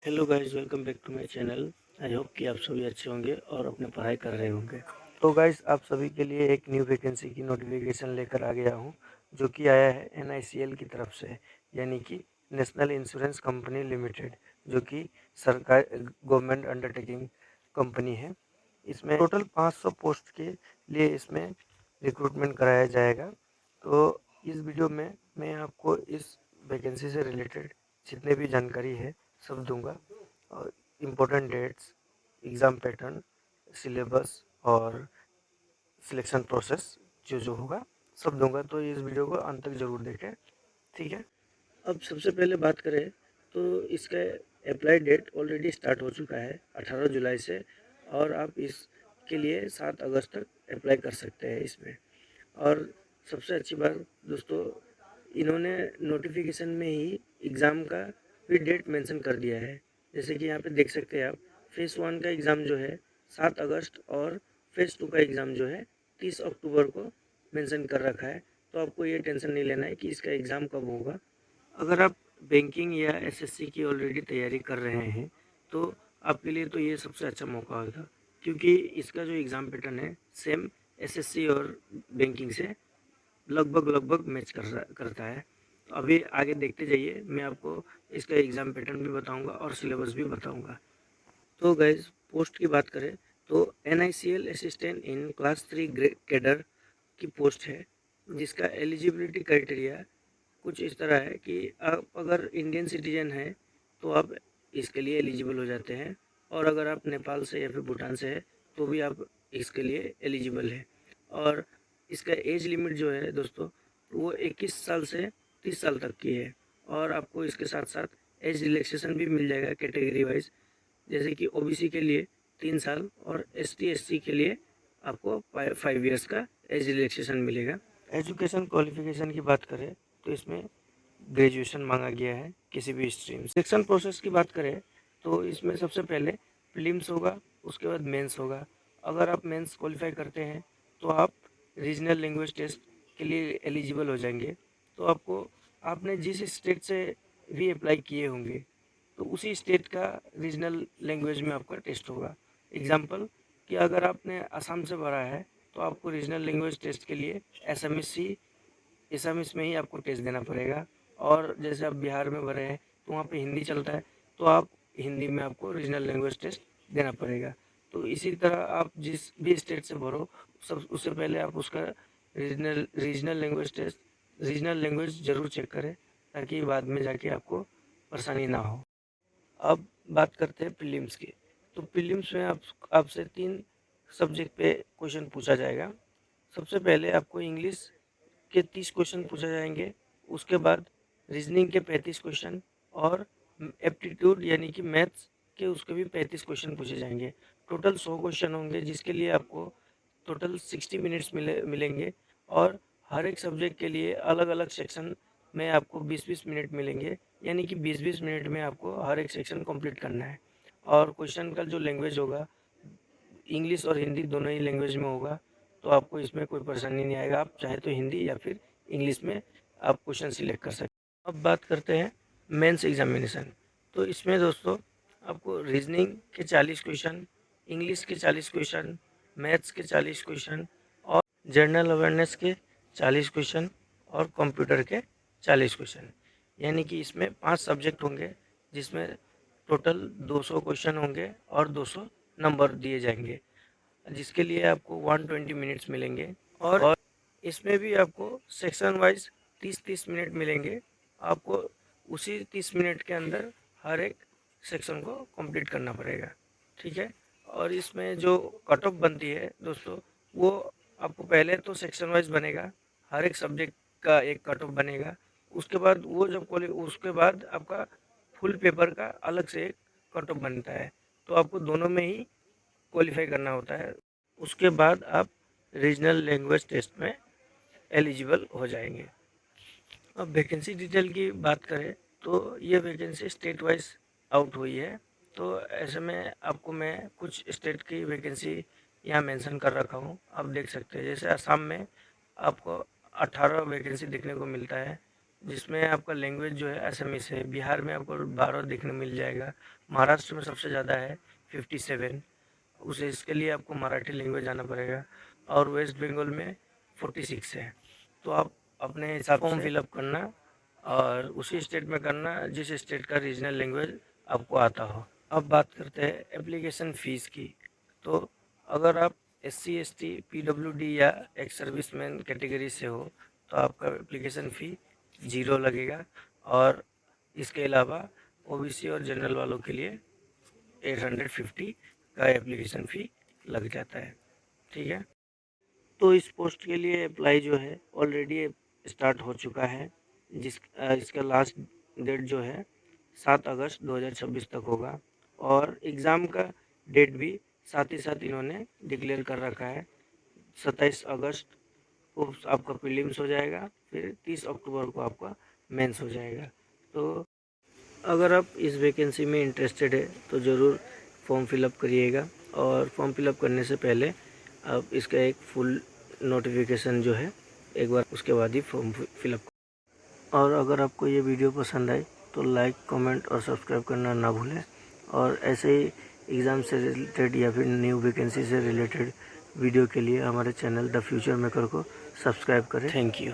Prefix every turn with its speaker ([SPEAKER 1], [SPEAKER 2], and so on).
[SPEAKER 1] Hello guys, welcome back to my channel. I hope कि आप सभी अच्छे होंगे और अपने पढ़ाई कर रहे होंगे। तो गाइस, आप सभी के लिए एक न्यू वैकेंसी की नोटिफिकेशन लेकर आ गया हूं, जो कि आया है NICL की तरफ से, यानी कि नेशनल इंश्योरेंस कंपनी लिमिटेड, जो कि सरकार गवर्नमेंट अंडरटेकिंग कंपनी है। इसमें टोटल 500 पोस्ट के लिए इसमें रिक्रूटमेंट कराया जाएगा। तो इस वीडियो में मैं आपको इस वैकेंसी से रिलेटेड जितने भी जानकारी है सब दूंगा, और important dates, exam pattern, syllabus और सिलेक्शन प्रोसेस जो होगा सब दूंगा। तो इस वीडियो को अंत तक ज़रूर देखें, ठीक है। अब सबसे पहले बात करें तो इसका अप्लाई डेट ऑलरेडी स्टार्ट हो चुका है 18 जुलाई से, और आप इसके लिए 7 अगस्त तक अप्लाई कर सकते हैं इसमें। और सबसे अच्छी बात दोस्तों, इन्होंने नोटिफिकेशन में ही एग्ज़ाम का भी डेट मेंशन कर दिया है। जैसे कि यहाँ पे देख सकते हैं आप, फेज़ 1 का एग्ज़ाम जो है 7 अगस्त और फेज़ 2 का एग्ज़ाम जो है 30 अक्टूबर को मेंशन कर रखा है। तो आपको ये टेंशन नहीं लेना है कि इसका एग्ज़ाम कब होगा। अगर आप बैंकिंग या SSC की ऑलरेडी तैयारी कर रहे हैं तो आपके लिए तो ये सबसे अच्छा मौका होगा, क्योंकि इसका जो एग्ज़ाम पैटर्न है सेम SSC और बैंकिंग से लगभग लगभग मैच करता है। तो अभी आगे देखते जाइए, मैं आपको इसका एग्ज़ाम पैटर्न भी बताऊंगा और सिलेबस भी बताऊंगा। तो गाइज, पोस्ट की बात करें तो NICL assistant in class 3 cadre की पोस्ट है, जिसका एलिजिबिलिटी क्राइटेरिया कुछ इस तरह है कि आप अगर इंडियन सिटीजन हैं तो आप इसके लिए एलिजिबल हो जाते हैं, और अगर आप नेपाल से या फिर भूटान से हैं तो भी आप इसके लिए एलिजिबल हैं। और इसका एज लिमिट जो है दोस्तों, वो 21 साल से 30 साल तक की है। और आपको इसके साथ साथ एज रिलैक्सेशन भी मिल जाएगा कैटेगरी वाइज। जैसे कि OBC के लिए 3 साल और ST SC के लिए आपको 5 ईयर्स का एज रिलैक्सेशन मिलेगा। एजुकेशन क्वालिफिकेशन की बात करें तो इसमें ग्रेजुएशन मांगा गया है किसी भी स्ट्रीम। सिलेक्शन प्रोसेस की बात करें तो इसमें सबसे पहले प्रीलिम्स होगा, उसके बाद मेंस होगा। अगर आप मेंस क्वालिफाई करते हैं तो आप रीजनल लैंग्वेज टेस्ट के लिए एलिजिबल हो जाएंगे। तो आपने जिस स्टेट से भी अप्लाई किए होंगे तो उसी स्टेट का रीजनल लैंग्वेज में आपका टेस्ट होगा। एग्जाम्पल कि अगर आपने असम से भरा है तो आपको रीजनल लैंग्वेज टेस्ट के लिए एसामिस में ही आपको टेस्ट देना पड़ेगा। और जैसे आप बिहार में भरे हैं तो वहाँ पे हिंदी चलता है, तो आप हिंदी में आपको रीजनल लैंग्वेज टेस्ट देना पड़ेगा। तो इसी तरह आप जिस भी स्टेट से भरो, सब उससे पहले आप उसका regional language test, regional language ज़रूर चेक करें, ताकि बाद में जाके आपको परेशानी ना हो। अब बात करते हैं प्रीलिम्स की। तो प्रीलिम्स में आपसे 3 सब्जेक्ट पे क्वेश्चन पूछा जाएगा। सबसे पहले आपको इंग्लिश के 30 क्वेश्चन पूछे जाएंगे, उसके बाद रीजनिंग के 35 क्वेश्चन, और एप्टीट्यूड यानी कि मैथ्स के उसके भी 35 क्वेश्चन पूछे जाएंगे। टोटल 100 क्वेश्चन होंगे, जिसके लिए आपको टोटल 60 मिनट्स मिलेंगे। और हर एक सब्जेक्ट के लिए अलग अलग सेक्शन में आपको 20-20 मिनट मिलेंगे, यानी कि 20-20 मिनट में आपको हर एक सेक्शन कंप्लीट करना है। और क्वेश्चन का जो लैंग्वेज होगा, इंग्लिश और हिंदी दोनों ही लैंग्वेज में होगा, तो आपको इसमें कोई परेशानी नहीं आएगा। आप चाहे तो हिंदी या फिर इंग्लिश में आप क्वेश्चन सिलेक्ट कर सकते हैं। अब बात करते हैं मेंस एग्जामिनेशन। तो इसमें दोस्तों आपको रीजनिंग के 40 क्वेश्चन, इंग्लिश के 40 क्वेश्चन, मैथ्स के 40 क्वेश्चन, और जनरल अवेयरनेस के 40 क्वेश्चन, और कंप्यूटर के 40 क्वेश्चन, यानी कि इसमें 5 सब्जेक्ट होंगे, जिसमें टोटल 200 क्वेश्चन होंगे और 200 नंबर दिए जाएंगे, जिसके लिए आपको 120 मिनट्स मिलेंगे। और इसमें भी आपको सेक्शन वाइज 30-30 मिनट मिलेंगे। आपको उसी 30 मिनट के अंदर हर एक सेक्शन को कंप्लीट करना पड़ेगा, ठीक है। और इसमें जो कट ऑफ बनती है दोस्तों, वो आपको पहले तो सेक्शन वाइज बनेगा, हर एक सब्जेक्ट का एक कट ऑफ बनेगा। उसके बाद वो जब उसके बाद आपका फुल पेपर का अलग से एक कट ऑफ बनता है। तो आपको दोनों में ही क्वालिफाई करना होता है। उसके बाद आप रीजनल लैंग्वेज टेस्ट में एलिजिबल हो जाएंगे। अब वैकेंसी डिटेल की बात करें तो ये वैकेंसी स्टेट वाइज आउट हुई है। तो ऐसे में आपको मैं कुछ स्टेट की वैकेंसी यहाँ मेंशन कर रखा हूँ, आप देख सकते हैं। जैसे असम में आपको 18 वैकेंसी देखने को मिलता है, जिसमें आपका लैंग्वेज जो है असमीज है। बिहार में आपको 12 देखने मिल जाएगा। महाराष्ट्र में सबसे ज़्यादा है 57, उसे इसके लिए आपको मराठी लैंग्वेज आना पड़ेगा। और वेस्ट बंगाल में 46 है। तो आप अपने हिसाब फॉर्म फिलअप करना और उसी स्टेट में करना जिस स्टेट का रीजनल लैंग्वेज आपको आता हो। अब बात करते हैं एप्लीकेशन फ़ीस की। तो अगर आप SC ST PWD या एक्स सर्विसमैन कैटेगरी से हो तो आपका एप्लीकेशन फ़ी 0 लगेगा। और इसके अलावा OBC और जनरल वालों के लिए 850 का एप्लीकेशन फ़ी लग जाता है। ठीक है, तो इस पोस्ट के लिए अप्लाई जो है ऑलरेडी स्टार्ट हो चुका है। इसका लास्ट डेट जो है 7 अगस्त 2026 तक होगा। और एग्ज़ाम का डेट भी साथ ही साथ इन्होंने डिक्लेयर कर रखा है। 27 अगस्त को आपका प्रीलिम्स हो जाएगा, फिर 30 अक्टूबर को आपका मेंस हो जाएगा। तो अगर आप इस वैकेंसी में इंटरेस्टेड है तो ज़रूर फॉर्म फिलअप करिएगा। और फॉर्म फिलअप करने से पहले आप इसका एक फुल नोटिफिकेशन जो है एक बार उसके बाद ही फॉर्म फिलअप। और अगर आपको ये वीडियो पसंद आए तो लाइक, कमेंट और सब्सक्राइब करना ना भूलें। और ऐसे ही एग्ज़ाम से रिलेटेड या फिर न्यू वैकेंसी से रिलेटेड वीडियो के लिए हमारे चैनल द फ्यूचर मेकर को सब्सक्राइब करें। Thank you.